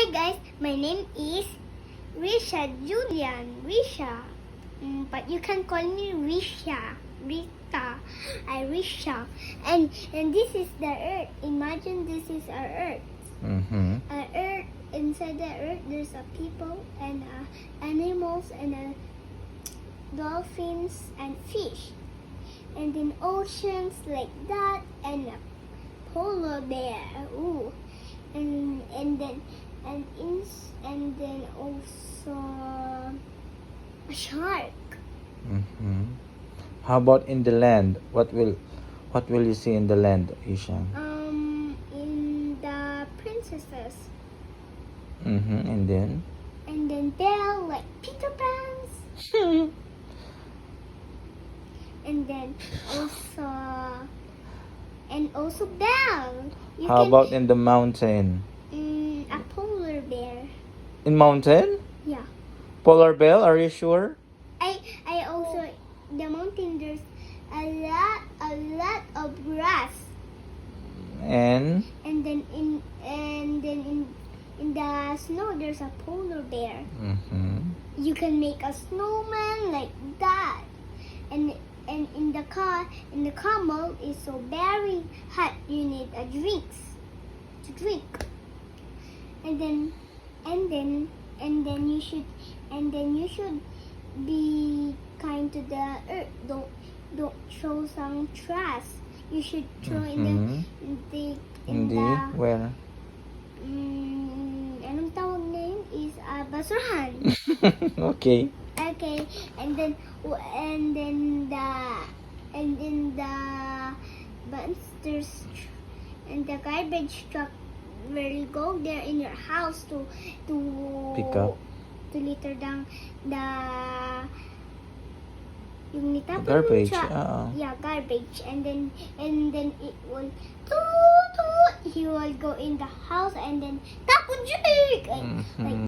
Hi guys, my name is Risha Julian. Risha. But you can call me Risha. Rita. Risha. And this is the earth. Imagine this is our earth. Earth. Inside the earth there's a people and animals and dolphins and fish. And then oceans like that and a polar bear. Ooh. And then also a shark. How about in the land? What will you see in the land, Ishan? In the princesses. And then? And then Belle like Peter Pan's. And then also Belle. How about in the mountain? A polar bear. In mountain? Yeah. Polar bear, are you sure? I also the mountain there's a lot of grass. And then in the snow there's a polar bear. You can make a snowman like that. And in the camel is so very hot. You need a drinks to drink. And then you should be kind to the earth. Don't throw some trash. You should throw in the where? Anong tawag na yun is basurahan. Okay. Okay, and then the monsters and the garbage truck will go there in your house to Pick up. to litter down yung nitapon Garbage. mo siya. Yeah, garbage, and then it will he will go in the house and then tapon like